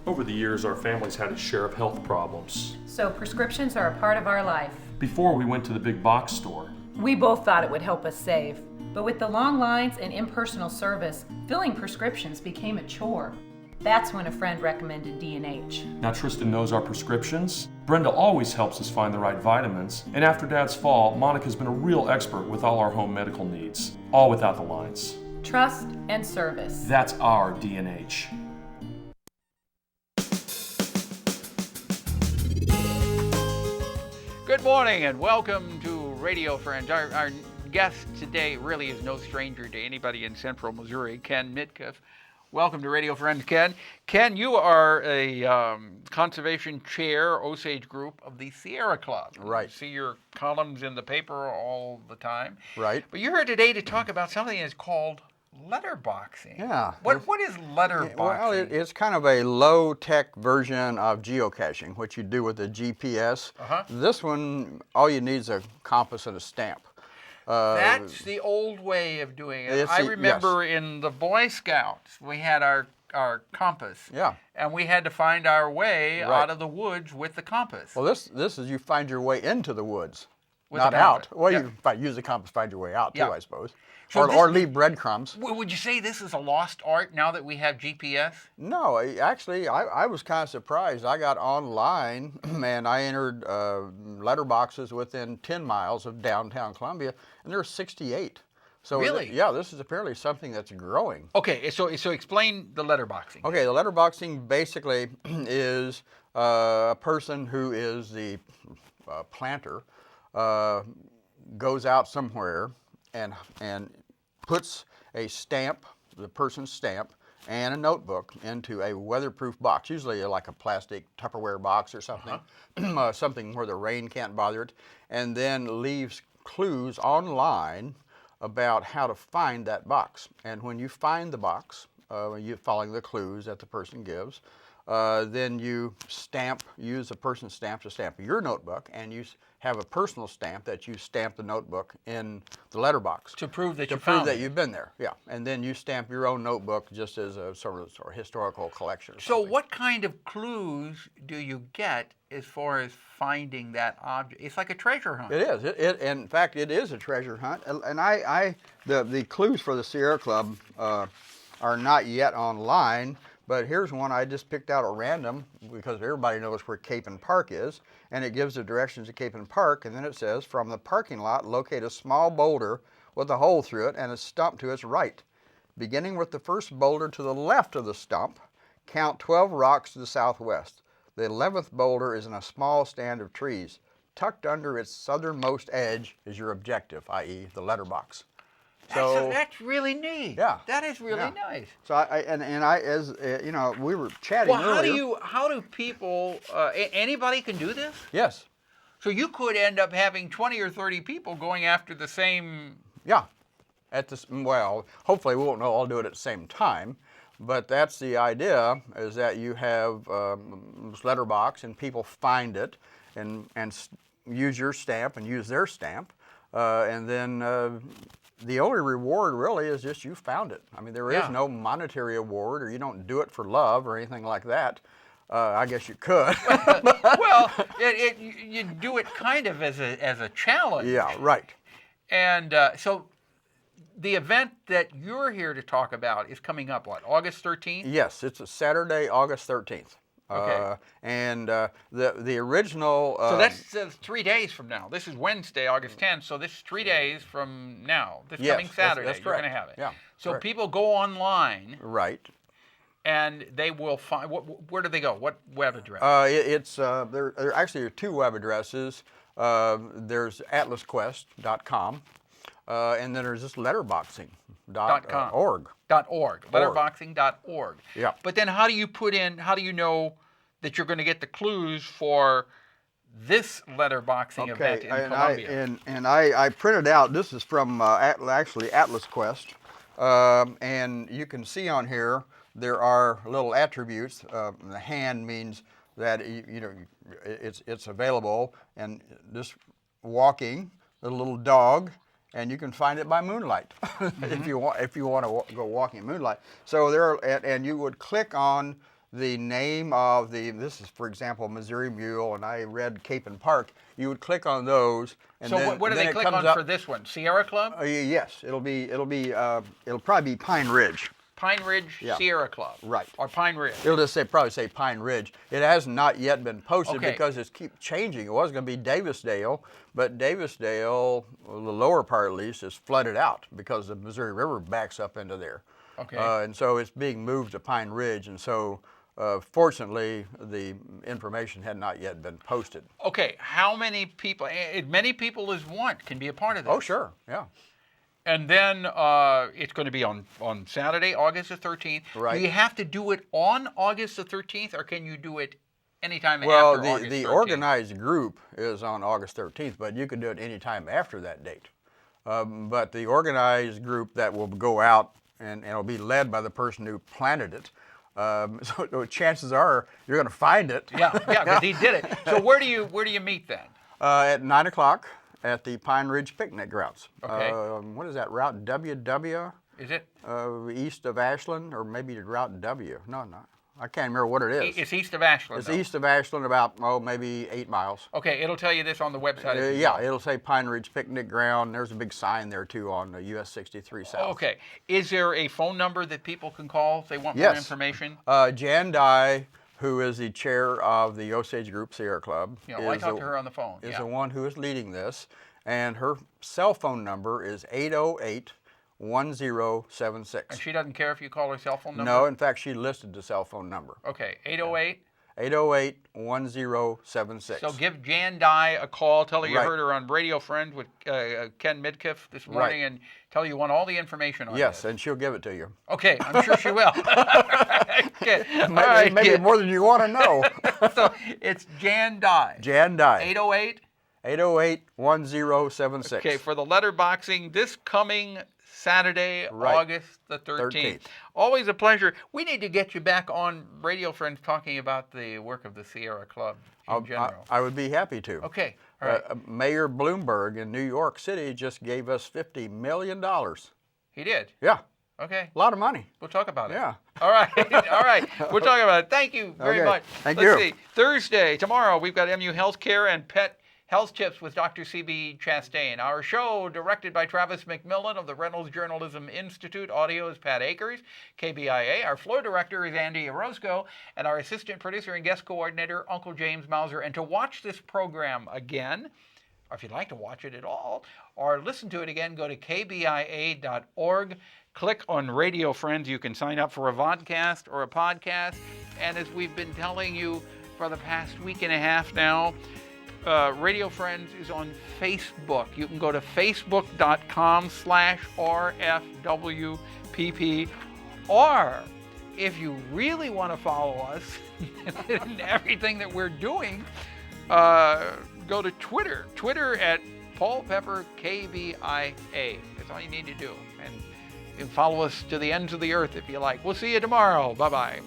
Over the years, our family's had a share of health problems. So prescriptions are a part of our life. Before we went to the big box store. We both thought it would help us save. But with the long lines and impersonal service, filling prescriptions became a chore. That's when a friend recommended D&H. Now Tristan knows our prescriptions. Brenda always helps us find the right vitamins. And after Dad's fall, Monica's been a real expert with all our home medical needs. All without the lines. Trust and service. That's our D&H. Good morning and welcome to Radio Friends. Our guest today really is no stranger to anybody in Central Missouri, Ken Midkiff. Welcome to Radio Friends, Ken. Ken, you are a conservation chair, Osage group of the Sierra Club. Right. You see your columns in the paper all the time. Right. But you're here today to talk about something that's called letterboxing. Yeah. What is letterboxing? Well, it's kind of a low-tech version of geocaching, what you do with a GPS. This one, all you need is a compass and a stamp. That's the old way of doing it. I remember in the Boy Scouts, we had our compass. Yeah. And we had to find our way out of the woods with the compass. Well, this is you find your way into the woods, with not the out. compass. Well, Yeah. you find, use the compass to find your way out, too, I suppose. So or leave breadcrumbs. Would you say this is a lost art now that we have GPS? No, actually, I was kind of surprised. I got online and I entered letterboxes within 10 miles of downtown Columbia, and there are 68. So really? This is apparently something that's growing. Okay, so explain the letterboxing. Okay, the letterboxing basically is a person who is the planter goes out somewhere and puts a stamp, the person's stamp, and a notebook into a weatherproof box, usually like a plastic Tupperware box or something, something where the rain can't bother it, and then leaves clues online about how to find that box. And when you find the box, you following the clues that the person gives, then you use a person's stamp to stamp your notebook, and you have a personal stamp that you stamp the notebook in the letterbox. To prove that you've been there, yeah. And then you stamp your own notebook just as a sort of historical collection. So what kind of clues do you get as far as finding that object? It's like a treasure hunt. It is. In fact, it is a treasure hunt. And the clues for the Sierra Club are not yet online. But here's one I just picked out at random because everybody knows where Cape and Park is, and it gives the directions to Cape and Park, and then it says, from the parking lot, locate a small boulder with a hole through it and a stump to its right. Beginning with the first boulder to the left of the stump, count 12 rocks to the southwest. The 11th boulder is in a small stand of trees. Tucked under its southernmost edge is your objective, i.e. the letterbox. So that's really neat. Yeah, that is really nice. So as you know, we were chatting earlier. How do people? Anybody can do this? Yes. So you could end up having 20 or 30 people going after the same. Yeah. Well, hopefully we won't all do it at the same time, but that's the idea. Is that you have this letterbox and people find it and use your stamp and use their stamp, and then. The only reward really is just you found it. I mean, there is no monetary award, or you don't do it for love or anything like that. I guess you could. Well, you do it kind of as a challenge. Yeah, right. And so the event that you're here to talk about is coming up, what, August 13th? Yes, it's a Saturday, August 13th. Okay. And the original... so that's 3 days from now. This is Wednesday, August 10th, so this is 3 days from now. This coming Saturday, that's you're correct. going to have it. Yeah. So correct. people go online. Right. And they will find, where do they go? What web address? There actually are two web addresses. There's atlasquest.com, and then there's this letterboxing.org. Letterboxing.org. Yeah. But then how do you know that you're going to get the clues for this letterboxing event in Columbia? And I printed out, this is from actually Atlas Quest, and you can see on here there are little attributes. The hand means that it's available, and this walking, the little dog, and you can find it by moonlight if you want to go walking in moonlight. So there, and you would click on the name of this is, for example, Missouri Mule, and I read Cape and Park, you would click on those. And So then, what do then they it click comes on up, for this one? Sierra Club? Yes, it'll probably be Pine Ridge. Pine Ridge Sierra Club. Right. Or Pine Ridge. It'll just probably say Pine Ridge. It has not yet been posted Okay. because it's keep changing. It was going to be Davisdale, but Davisdale, well, the lower part at least, is flooded out because the Missouri River backs up into there. Okay. And so it's being moved to Pine Ridge, and so fortunately the information had not yet been posted. Okay, how many people, as many people as want can be a part of this? Oh, sure, yeah. And then it's going to be on Saturday, August the 13th. Right. Do you have to do it on August the 13th, or can you do it anytime Well, after August 13th? the organized group is on August 13th, but you can do it anytime after that date. But the organized group that will go out, and it'll be led by the person who planted it, so chances are you're going to find it. Yeah, because he did it. So where do you meet then? At 9 o'clock at the Pine Ridge Picnic Grounds. Okay. What is that, Route WW? Is it? East of Ashland, or maybe Route W. No. I can't remember what it is. It's east of Ashland. It's though. east of Ashland, about, maybe 8 miles. Okay, it'll tell you this on the website. as Yeah, well. it'll say Pine Ridge Picnic Ground. There's a big sign there, too, on US 63 South. Okay. Is there a phone number that people can call if they want more Yes. information? Jan Dye, who is the chair of the Osage Group Sierra Club, You know, I talked to her on the phone. is Yeah. the one who is leading this. And her cell phone number is 808-1076. And she doesn't care if you call her cell phone number? No, in fact, she listed the cell phone number. Okay, 808. 808-1076. So give Jan Dye a call. Tell her you Right. heard her on Radio Friend with Ken Midkiff this morning, Right. and tell her you want all the information on Yes, this. and she'll give it to you. Okay, I'm sure she will. Okay. All Maybe, right, maybe Ken. more than you want to know. So it's Jan Dye. Jan Dye. 808. 808-1076. Okay, for the letterboxing this coming Saturday, Right. August the 13th. Always a pleasure. We need to get you back on Radio Friends talking about the work of the Sierra Club in general. I would be happy to. Okay, all right. Mayor Bloomberg in New York City just gave us $50 million. He did? Yeah, Okay. a lot of money. We'll talk about it. Yeah. All right. All right. We'll talk about it. Thank you very Okay. much. Thank Let's you. see. Thursday, tomorrow, we've got MU Healthcare and Pet Health Tips with Dr. C.B. Chastain. Our show, directed by Travis McMillan of the Reynolds Journalism Institute. Audio is Pat Akers, KBIA. Our floor director is Andy Orozco, and our assistant producer and guest coordinator, Uncle James Mauser. And to watch this program again, or if you'd like to watch it at all, or listen to it again, go to kbia.org. Click on Radio Friends. You can sign up for a vodcast or a podcast. And as we've been telling you for the past week and a half now, Radio Friends is on Facebook. You can go to facebook.com/RFWPP. Or if you really want to follow us in everything that we're doing, go to Twitter. Twitter at Paul Pepper KBIA. That's all you need to do. And you can follow us to the ends of the earth if you like. We'll see you tomorrow. Bye-bye.